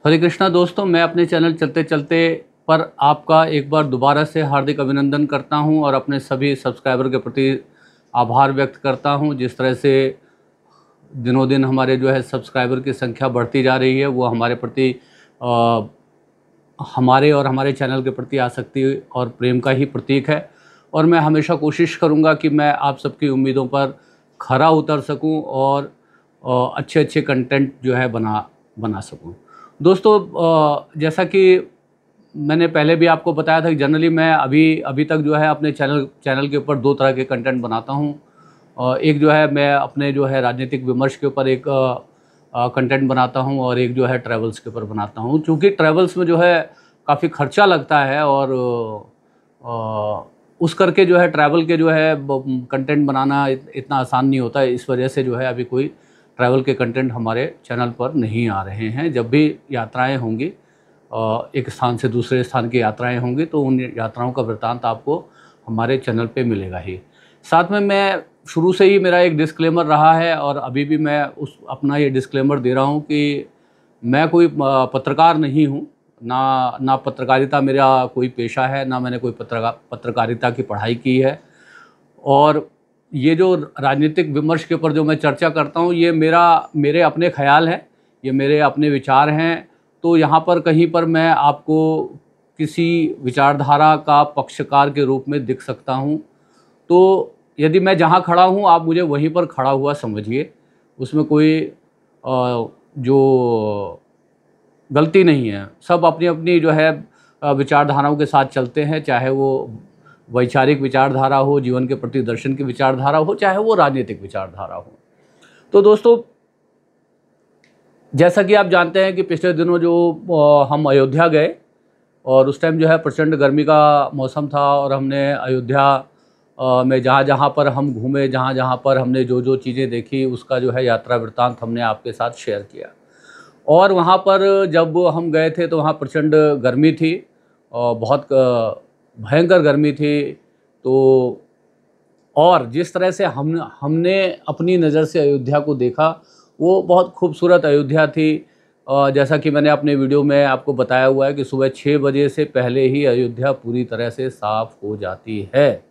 हरे कृष्णा दोस्तों, मैं अपने चैनल चलते चलते पर आपका एक बार दोबारा से हार्दिक अभिनंदन करता हूं और अपने सभी सब्सक्राइबर के प्रति आभार व्यक्त करता हूं। जिस तरह से दिनों दिन हमारे जो है सब्सक्राइबर की संख्या बढ़ती जा रही है, वो हमारे प्रति हमारे और हमारे चैनल के प्रति आसक्ति और प्रेम का ही प्रतीक है। और मैं हमेशा कोशिश करूंगा कि मैं आप सबकी उम्मीदों पर खरा उतर सकूं और अच्छे अच्छे कंटेंट जो है बना सकूं। दोस्तों, जैसा कि मैंने पहले भी आपको बताया था कि जनरली मैं अभी तक जो है अपने चैनल के ऊपर दो तरह के कंटेंट बनाता हूं। एक जो है मैं अपने जो है राजनीतिक विमर्श के ऊपर एक कंटेंट बनाता हूं और एक जो है ट्रैवल्स के ऊपर बनाता हूं। चूँकि ट्रैवल्स में जो है काफ़ी खर्चा लगता है और उस करके जो है ट्रैवल के जो है कंटेंट बनाना इतना आसान नहीं होता है। इस वजह से जो है अभी कोई ट्रैवल के कंटेंट हमारे चैनल पर नहीं आ रहे हैं। जब भी यात्राएं होंगी, एक स्थान से दूसरे स्थान की यात्राएं होंगी, तो उन यात्राओं का वृत्तांत आपको हमारे चैनल पे मिलेगा ही। साथ में मैं शुरू से ही मेरा एक डिस्क्लेमर रहा है और अभी भी मैं अपना ये डिस्क्लेमर दे रहा हूँ कि मैं कोई पत्रकार नहीं हूँ। ना पत्रकारिता मेरा कोई पेशा है, ना मैंने कोई पत्रकारिता की पढ़ाई की है। और ये जो राजनीतिक विमर्श के ऊपर जो मैं चर्चा करता हूँ, ये मेरे अपने ख्याल हैं, ये मेरे अपने विचार हैं। तो यहाँ पर कहीं पर मैं आपको किसी विचारधारा का पक्षकार के रूप में दिख सकता हूँ। तो यदि मैं जहाँ खड़ा हूँ, आप मुझे वहीं पर खड़ा हुआ समझिए। उसमें कोई जो गलती नहीं है। सब अपनी अपनी जो है विचारधाराओं के साथ चलते हैं, चाहे वो वैचारिक विचारधारा हो, जीवन के प्रति दर्शन की विचारधारा हो, चाहे वो राजनीतिक विचारधारा हो। तो दोस्तों, जैसा कि आप जानते हैं कि पिछले दिनों जो हम अयोध्या गए और उस टाइम जो है प्रचंड गर्मी का मौसम था और हमने अयोध्या में जहाँ जहाँ पर हम घूमे, जहाँ जहाँ पर हमने जो जो चीज़ें देखी, उसका जो है यात्रा वृत्तांत हमने आपके साथ शेयर किया। और वहाँ पर जब हम गए थे तो वहाँ प्रचंड गर्मी थी और बहुत भयंकर गर्मी थी। तो और जिस तरह से हमने अपनी नज़र से अयोध्या को देखा, वो बहुत खूबसूरत अयोध्या थी। जैसा कि मैंने अपने वीडियो में आपको बताया हुआ है कि सुबह 6 बजे से पहले ही अयोध्या पूरी तरह से साफ़ हो जाती है।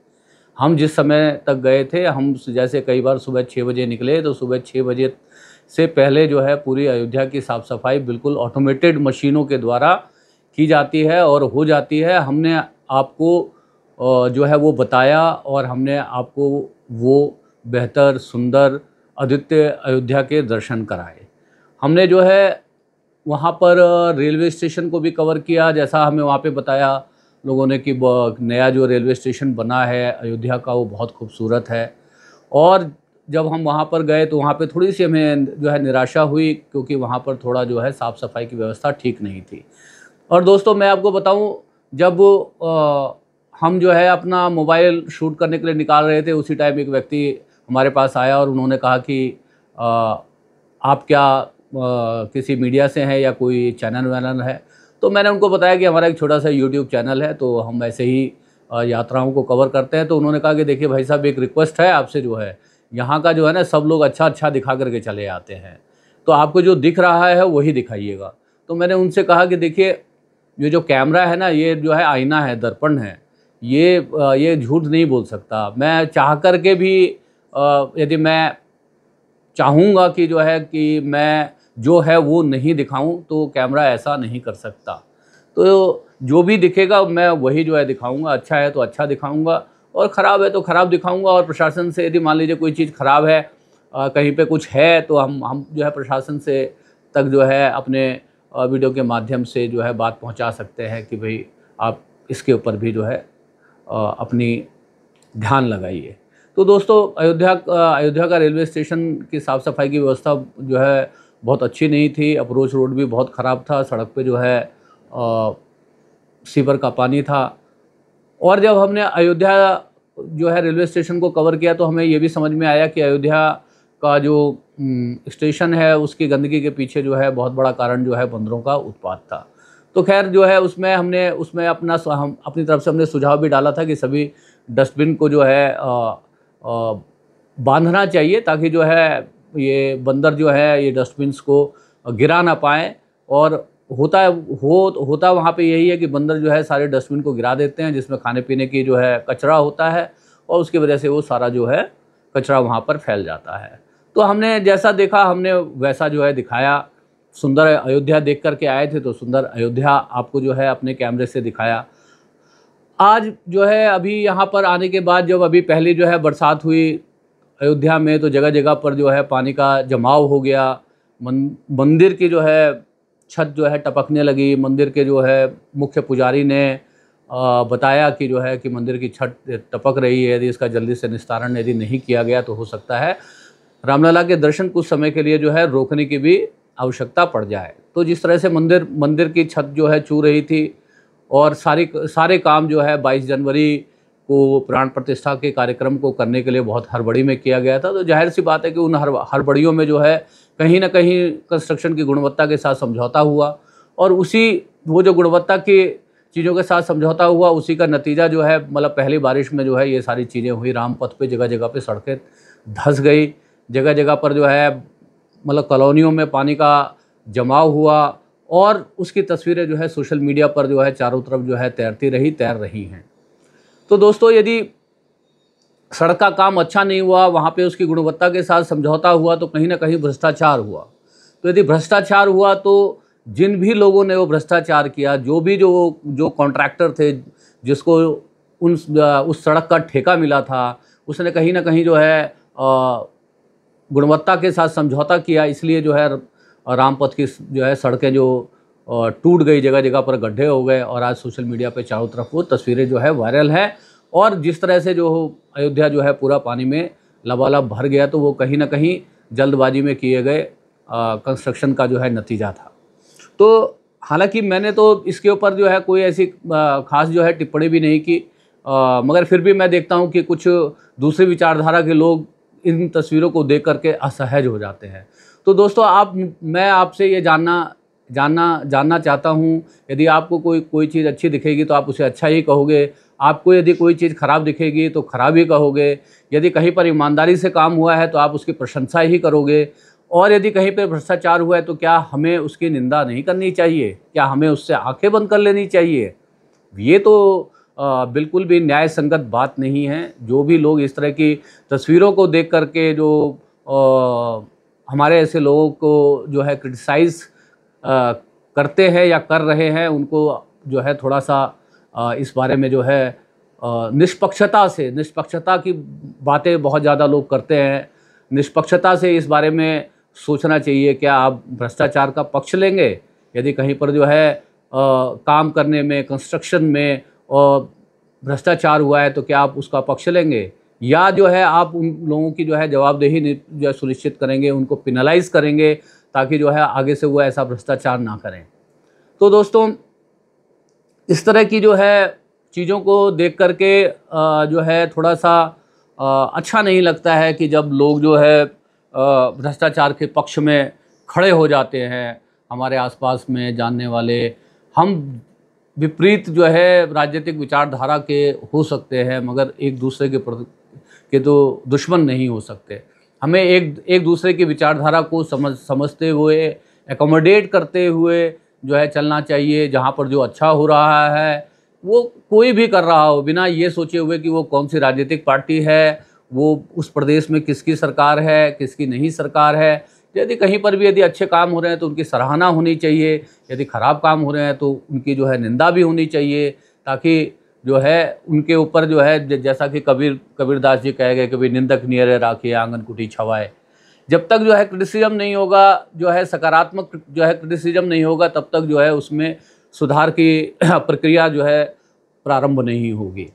हम जिस समय तक गए थे, हम जैसे कई बार सुबह 6 बजे निकले, तो सुबह 6 बजे से पहले जो है पूरी अयोध्या की साफ़ सफाई बिल्कुल ऑटोमेटेड मशीनों के द्वारा की जाती है और हो जाती है। हमने आपको जो है वो बताया और हमने आपको वो बेहतर, सुंदर, अद्वितीय अयोध्या के दर्शन कराए। हमने जो है वहाँ पर रेलवे स्टेशन को भी कवर किया, जैसा हमें वहाँ पे बताया लोगों ने कि नया जो रेलवे स्टेशन बना है अयोध्या का, वो बहुत खूबसूरत है। और जब हम वहाँ पर गए तो वहाँ पे थोड़ी सी हमें जो है निराशा हुई, क्योंकि वहाँ पर थोड़ा जो है साफ़ सफाई की व्यवस्था ठीक नहीं थी। और दोस्तों, मैं आपको बताऊँ, जब हम जो है अपना मोबाइल शूट करने के लिए निकाल रहे थे, उसी टाइम एक व्यक्ति हमारे पास आया और उन्होंने कहा कि आप क्या किसी मीडिया से हैं या कोई चैनल वैनल है? तो मैंने उनको बताया कि हमारा एक छोटा सा यूट्यूब चैनल है, तो हम ऐसे ही यात्राओं को कवर करते हैं। तो उन्होंने कहा कि देखिए भाई साहब, एक रिक्वेस्ट है आपसे, जो है यहाँ का जो है ना, सब लोग अच्छा अच्छा दिखा करके चले आते हैं, तो आपको जो दिख रहा है वही दिखाइएगा। तो मैंने उनसे कहा कि देखिए, ये जो कैमरा है ना, ये जो है आईना है, दर्पण है, ये झूठ नहीं बोल सकता। मैं चाह कर के भी यदि मैं चाहूँगा कि जो है कि मैं जो है वो नहीं दिखाऊं, तो कैमरा ऐसा नहीं कर सकता। तो जो भी दिखेगा मैं वही जो है दिखाऊंगा। अच्छा है तो अच्छा दिखाऊंगा और ख़राब है तो ख़राब दिखाऊंगा। और प्रशासन से यदि मान लीजिए कोई चीज़ ख़राब है, कहीं पे कुछ है, तो हम जो है प्रशासन से तक जो है अपने वीडियो के माध्यम से जो है बात पहुंचा सकते हैं कि भाई आप इसके ऊपर भी जो है अपनी ध्यान लगाइए। तो दोस्तों, अयोध्या का रेलवे स्टेशन की साफ़ सफाई की व्यवस्था जो है बहुत अच्छी नहीं थी। अप्रोच रोड भी बहुत ख़राब था, सड़क पे जो है सीवर का पानी था। और जब हमने अयोध्या जो है रेलवे स्टेशन को कवर किया, तो हमें ये भी समझ में आया कि अयोध्या का जो स्टेशन है, उसकी गंदगी के पीछे जो है बहुत बड़ा कारण जो है बंदरों का उत्पात था। तो खैर जो है उसमें हम अपनी तरफ से हमने सुझाव भी डाला था कि सभी डस्टबिन को जो है बांधना चाहिए, ताकि जो है ये बंदर जो है ये डस्टबिन्स को गिरा ना पाएँ और होता वहाँ पे यही है कि बंदर जो है सारे डस्टबिन को गिरा देते हैं, जिसमें खाने पीने की जो है कचरा होता है, और उसकी वजह से वो सारा जो है कचरा वहाँ पर फैल जाता है। तो हमने जैसा देखा हमने वैसा जो है दिखाया। सुंदर अयोध्या देख करके आए थे तो सुंदर अयोध्या आपको जो है अपने कैमरे से दिखाया। आज जो है अभी यहाँ पर आने के बाद जब अभी पहली जो है बरसात हुई अयोध्या में, तो जगह जगह पर जो है पानी का जमाव हो गया। मंदिर की जो है छत जो है टपकने लगी। मंदिर के जो है मुख्य पुजारी ने बताया कि जो है कि मंदिर की छत टपक रही है, यदि इसका जल्दी से निस्तारण यदि नहीं किया गया तो हो सकता है रामलला के दर्शन कुछ समय के लिए जो है रोकने की भी आवश्यकता पड़ जाए। तो जिस तरह से मंदिर की छत जो है छू रही थी, और सारे काम जो है 22 जनवरी को प्राण प्रतिष्ठा के कार्यक्रम को करने के लिए बहुत हड़बड़ी में किया गया था। तो जाहिर सी बात है कि उन हड़बड़ियों में जो है कहीं ना कहीं कंस्ट्रक्शन की गुणवत्ता के साथ समझौता हुआ, और वो जो गुणवत्ता की चीज़ों के साथ समझौता हुआ उसी का नतीजा जो है मतलब पहली बारिश में जो है ये सारी चीज़ें हुई। रामपथ पे जगह जगह पे सड़कें धंस गई, जगह जगह पर जो है मतलब कॉलोनियों में पानी का जमाव हुआ, और उसकी तस्वीरें जो है सोशल मीडिया पर जो है चारों तरफ जो है तैर रही हैं। तो दोस्तों, यदि सड़क का काम अच्छा नहीं हुआ, वहाँ पे उसकी गुणवत्ता के साथ समझौता हुआ, तो कहीं ना कहीं भ्रष्टाचार हुआ। तो यदि भ्रष्टाचार हुआ तो जिन भी लोगों ने वो भ्रष्टाचार किया, जो कॉन्ट्रैक्टर थे जिसको उस सड़क का ठेका मिला था, उसने कहीं ना कहीं जो है गुणवत्ता के साथ समझौता किया। इसलिए जो है रामपथ की जो है सड़कें जो टूट गई, जगह जगह पर गड्ढे हो गए, और आज सोशल मीडिया पे चारों तरफ वो तस्वीरें जो है वायरल है। और जिस तरह से जो अयोध्या जो है पूरा पानी में लबालब भर गया, तो वो कहीं ना कहीं जल्दबाजी में किए गए कंस्ट्रक्शन का जो है नतीजा था। तो हालांकि मैंने तो इसके ऊपर जो है कोई ऐसी खास जो है टिप्पणी भी नहीं की, मगर फिर भी मैं देखता हूँ कि कुछ दूसरी विचारधारा के लोग इन तस्वीरों को देख करके असहज हो जाते हैं। तो दोस्तों, मैं आपसे ये जानना चाहता हूँ, यदि आपको कोई चीज़ अच्छी दिखेगी तो आप उसे अच्छा ही कहोगे, आपको यदि कोई चीज़ ख़राब दिखेगी तो ख़राब ही कहोगे। यदि कहीं पर ईमानदारी से काम हुआ है तो आप उसकी प्रशंसा ही करोगे, और यदि कहीं पर भ्रष्टाचार हुआ है तो क्या हमें उसकी निंदा नहीं करनी चाहिए? क्या हमें उससे आंखें बंद कर लेनी चाहिए? ये तो बिल्कुल भी न्याय संगत बात नहीं है। जो भी लोग इस तरह की तस्वीरों को देख करके जो हमारे ऐसे लोगों को जो है क्रिटिसाइज़ करते हैं या कर रहे हैं, उनको जो है थोड़ा सा इस बारे में जो है निष्पक्षता की बातें बहुत ज़्यादा लोग करते हैं। निष्पक्षता से इस बारे में सोचना चाहिए। क्या आप भ्रष्टाचार का पक्ष लेंगे? यदि कहीं पर जो है काम करने में, कंस्ट्रक्शन में और भ्रष्टाचार हुआ है तो क्या आप उसका पक्ष लेंगे, या जो है आप उन लोगों की जो है जवाबदेही जो सुनिश्चित करेंगे, उनको पिनलाइज करेंगे, ताकि जो है आगे से वो ऐसा भ्रष्टाचार ना करें। तो दोस्तों, इस तरह की जो है चीज़ों को देख करके जो है थोड़ा सा अच्छा नहीं लगता है कि जब लोग जो है भ्रष्टाचार के पक्ष में खड़े हो जाते हैं। हमारे आसपास में जानने वाले, हम विपरीत जो है राजनीतिक विचारधारा के हो सकते हैं, मगर एक दूसरे के तो दुश्मन नहीं हो सकते। हमें एक दूसरे की विचारधारा को समझते हुए, एकोमोडेट करते हुए जो है चलना चाहिए। जहाँ पर जो अच्छा हो रहा है वो कोई भी कर रहा हो, बिना ये सोचे हुए कि वो कौन सी राजनीतिक पार्टी है, वो उस प्रदेश में किसकी सरकार है, किसकी नहीं सरकार है। यदि कहीं पर भी यदि अच्छे काम हो रहे हैं तो उनकी सराहना होनी चाहिए, यदि ख़राब काम हो रहे हैं तो उनकी जो है निंदा भी होनी चाहिए, ताकि जो है उनके ऊपर जो है जैसा कि कबीरदास जी कहे गए, कभी निंदक नियरे राखिए आंगन कुटी छवाए। जब तक जो है क्रिटिसिज्म नहीं होगा, जो है सकारात्मक जो है क्रिटिसिज्म नहीं होगा, तब तक जो है उसमें सुधार की प्रक्रिया जो है प्रारंभ नहीं होगी।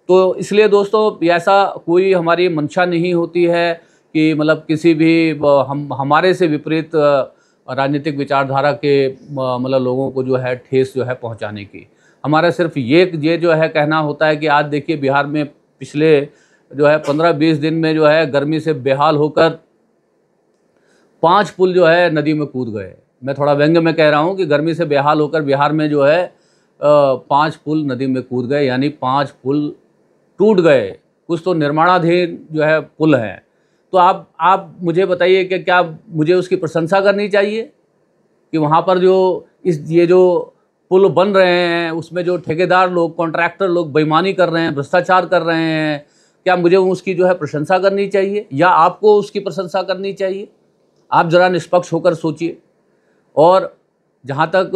तो इसलिए दोस्तों, ऐसा कोई हमारी मंशा नहीं होती है कि मतलब किसी भी हमारे से विपरीत राजनीतिक विचारधारा के मतलब लोगों को जो है ठेस जो है पहुंचाने की। हमारा सिर्फ ये जो है कहना होता है कि आज देखिए बिहार में पिछले जो है 15-20 दिन में जो है गर्मी से बेहाल होकर 5 पुल जो है नदी में कूद गए। मैं थोड़ा व्यंग्य में कह रहा हूँ कि गर्मी से बेहाल होकर बिहार में जो है 5 पुल नदी में कूद गए, यानी 5 पुल टूट गए। कुछ तो निर्माणाधीन जो है पुल हैं। तो आप मुझे बताइए कि क्या मुझे उसकी प्रशंसा करनी चाहिए? कि वहाँ पर जो ये जो पुल बन रहे हैं उसमें जो ठेकेदार लोग, कॉन्ट्रैक्टर लोग बेईमानी कर रहे हैं, भ्रष्टाचार कर रहे हैं, क्या मुझे उसकी जो है प्रशंसा करनी चाहिए या आपको उसकी प्रशंसा करनी चाहिए? आप ज़रा निष्पक्ष होकर सोचिए। और जहाँ तक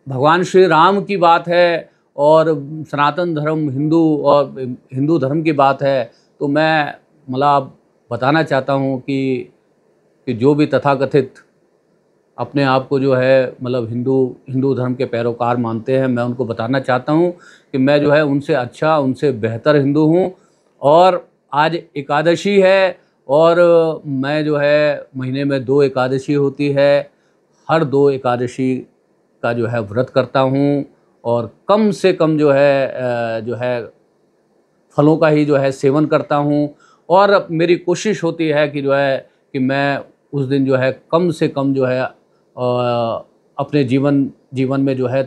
भगवान श्री राम की बात है और सनातन धर्म हिंदू धर्म की बात है, तो मैं मतलब बताना चाहता हूँ कि जो भी तथाकथित अपने आप को जो है मतलब हिंदू धर्म के पैरोकार मानते हैं, मैं उनको बताना चाहता हूँ कि मैं जो है उनसे अच्छा, उनसे बेहतर हिंदू हूँ। और आज एकादशी है और मैं जो है महीने में 2 एकादशी होती है, हर 2 एकादशी का जो है व्रत करता हूँ और कम से कम जो है फलों का ही जो है सेवन करता हूँ। और मेरी कोशिश होती है कि जो है कि मैं उस दिन जो है कम से कम जो है अपने जीवन में जो है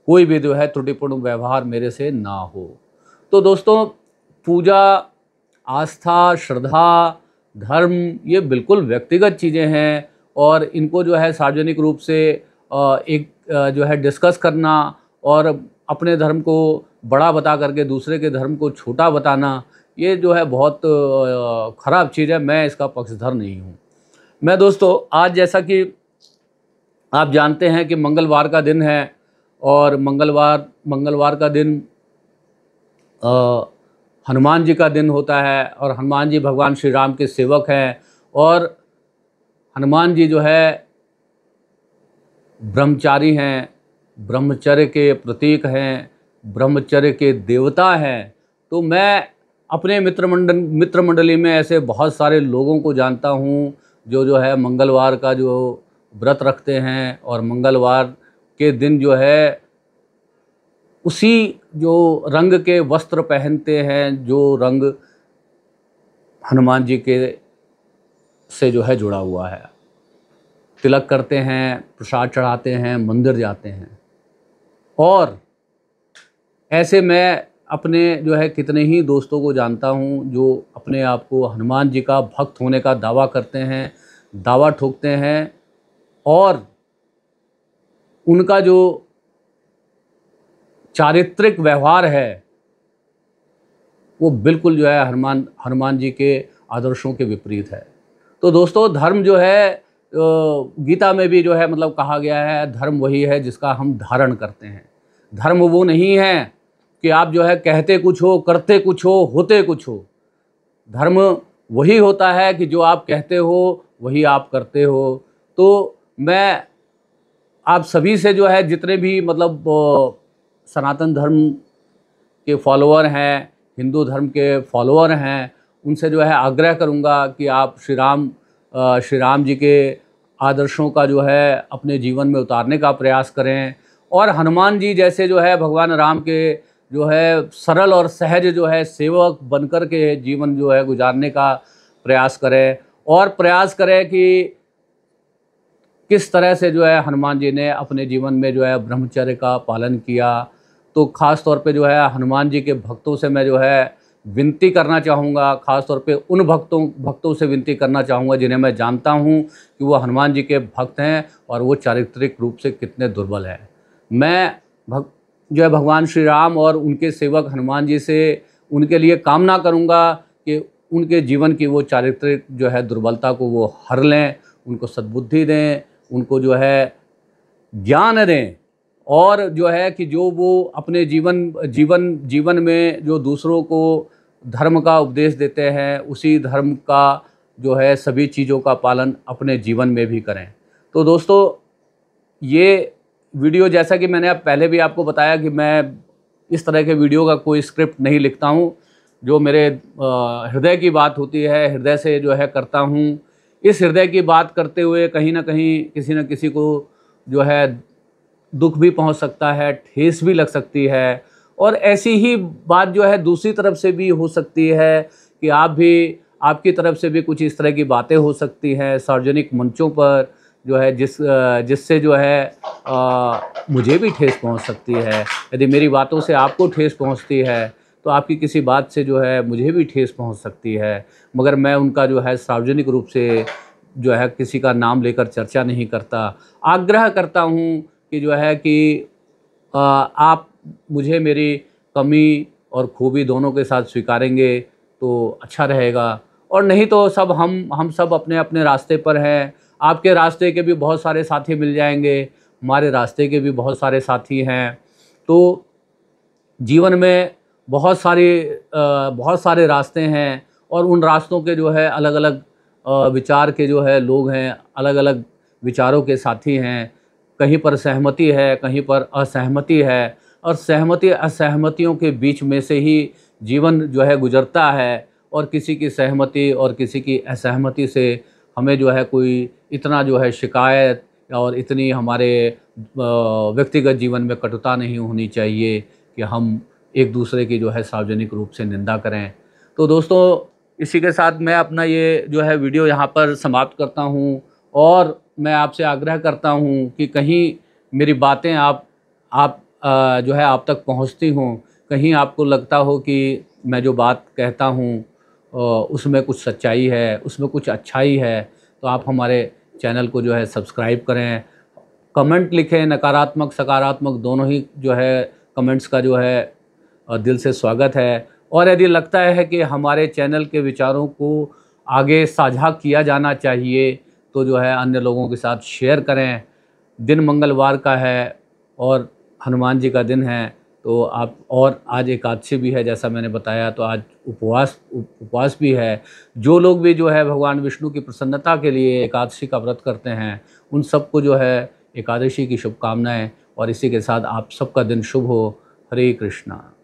कोई भी जो है त्रुटिपूर्ण व्यवहार मेरे से ना हो। तो दोस्तों, पूजा, आस्था, श्रद्धा, धर्म ये बिल्कुल व्यक्तिगत चीज़ें हैं और इनको जो है सार्वजनिक रूप से जो है डिस्कस करना और अपने धर्म को बड़ा बता करके दूसरे के धर्म को छोटा बताना, ये जो है बहुत ख़राब चीज़ है। मैं इसका पक्षधर नहीं हूँ। मैं दोस्तों, आज जैसा कि आप जानते हैं कि मंगलवार का दिन है और मंगलवार का दिन हनुमान जी का दिन होता है और हनुमान जी भगवान श्री राम के सेवक हैं और हनुमान जी जो है ब्रह्मचारी हैं, ब्रह्मचर्य के प्रतीक हैं, ब्रह्मचर्य के देवता हैं। तो मैं अपने मित्र मंडली में ऐसे बहुत सारे लोगों को जानता हूँ जो है मंगलवार का जो व्रत रखते हैं और मंगलवार के दिन जो है उसी जो रंग के वस्त्र पहनते हैं जो रंग हनुमान जी के से जो है जुड़ा हुआ है। तिलक करते हैं, प्रसाद चढ़ाते हैं, मंदिर जाते हैं। और ऐसे मैं अपने जो है कितने ही दोस्तों को जानता हूँ जो अपने आप को हनुमान जी का भक्त होने का दावा करते हैं, दावा ठोकते हैं और उनका जो चारित्रिक व्यवहार है वो बिल्कुल जो है हनुमान जी के आदर्शों के विपरीत है। तो दोस्तों, धर्म जो है गीता में भी जो है मतलब कहा गया है, धर्म वही है जिसका हम धारण करते हैं। धर्म वो नहीं है कि आप जो है कहते कुछ हो, करते कुछ हो, होते कुछ हो। धर्म वही होता है कि जो आप कहते हो वही आप करते हो। तो मैं आप सभी से जो है जितने भी मतलब सनातन धर्म के फॉलोअर हैं, हिंदू धर्म के फॉलोअर हैं, उनसे जो है आग्रह करूंगा कि आप श्री राम जी के आदर्शों का जो है अपने जीवन में उतारने का प्रयास करें और हनुमान जी जैसे जो है भगवान राम के जो है सरल और सहज जो है सेवक बनकर के जीवन जो है गुजारने का प्रयास करें और प्रयास करें कि किस तरह से जो है हनुमान जी ने अपने जीवन में जो है ब्रह्मचर्य का पालन किया। तो ख़ास तौर पे जो है हनुमान जी के भक्तों से मैं जो है विनती करना चाहूँगा, ख़ास तौर पे उन भक्तों से विनती करना चाहूँगा जिन्हें मैं जानता हूँ कि वो हनुमान जी के भक्त हैं और वो चारित्रिक रूप से कितने दुर्बल हैं। मैं जो है भगवान श्री राम और उनके सेवक हनुमान जी से उनके लिए कामना करूँगा कि उनके जीवन की वो चारित्रिक जो है दुर्बलता को वो हर लें, उनको सद्बुद्धि दें, उनको जो है ज्ञान दें और जो है कि जो वो अपने जीवन में जो दूसरों को धर्म का उपदेश देते हैं उसी धर्म का जो है सभी चीज़ों का पालन अपने जीवन में भी करें। तो दोस्तों, ये वीडियो जैसा कि मैंने पहले भी आपको बताया कि मैं इस तरह के वीडियो का कोई स्क्रिप्ट नहीं लिखता हूँ, जो मेरे हृदय की बात होती है, हृदय से जो है करता हूँ। इस हृदय की बात करते हुए कहीं ना कहीं किसी न किसी को जो है दुख भी पहुंच सकता है, ठेस भी लग सकती है और ऐसी ही बात जो है दूसरी तरफ से भी हो सकती है कि आपकी तरफ से भी कुछ इस तरह की बातें हो सकती हैं सार्वजनिक मंचों पर जो है जिससे जो है मुझे भी ठेस पहुंच सकती है। यदि मेरी बातों से आपको ठेस पहुंचती है तो आपकी किसी बात से जो है मुझे भी ठेस पहुंच सकती है, मगर मैं उनका जो है सार्वजनिक रूप से जो है किसी का नाम लेकर चर्चा नहीं करता। आग्रह करता हूँ कि जो है कि आप मुझे मेरी कमी और खूबी दोनों के साथ स्वीकारेंगे तो अच्छा रहेगा, और नहीं तो सब हम सब अपने अपने रास्ते पर हैं। आपके रास्ते के भी बहुत सारे साथी मिल जाएंगे, हमारे रास्ते के भी बहुत सारे साथी हैं। तो जीवन में बहुत सारे रास्ते हैं, और उन रास्तों के जो है अलग अलग विचार के जो है लोग हैं, अलग अलग विचारों के साथी हैं। कहीं पर सहमति है, कहीं पर असहमति है, और सहमति असहमतियों के बीच में से ही जीवन जो है गुजरता है। और किसी की सहमति और किसी की असहमति से हमें जो है कोई इतना जो है शिकायत और इतनी हमारे व्यक्तिगत जीवन में कटुता नहीं होनी चाहिए कि हम एक दूसरे की जो है सार्वजनिक रूप से निंदा करें। तो दोस्तों, इसी के साथ मैं अपना ये जो है वीडियो यहाँ पर समाप्त करता हूँ, और मैं आपसे आग्रह करता हूँ कि कहीं मेरी बातें आप जो है आप तक पहुँचती हों, कहीं आपको लगता हो कि मैं जो बात कहता हूँ उसमें कुछ सच्चाई है, उसमें कुछ अच्छाई है, तो आप हमारे चैनल को जो है सब्सक्राइब करें। कमेंट लिखें, नकारात्मक सकारात्मक दोनों ही जो है कमेंट्स का जो है दिल से स्वागत है। और यदि लगता है कि हमारे चैनल के विचारों को आगे साझा किया जाना चाहिए तो जो है अन्य लोगों के साथ शेयर करें। दिन मंगलवार का है और हनुमान जी का दिन है, तो आप, और आज एकादशी भी है जैसा मैंने बताया, तो आज उपवास भी है। जो लोग भी जो है भगवान विष्णु की प्रसन्नता के लिए एकादशी का व्रत करते हैं, उन सबको जो है एकादशी की शुभकामनाएं, और इसी के साथ आप सबका दिन शुभ हो। हरे कृष्णा।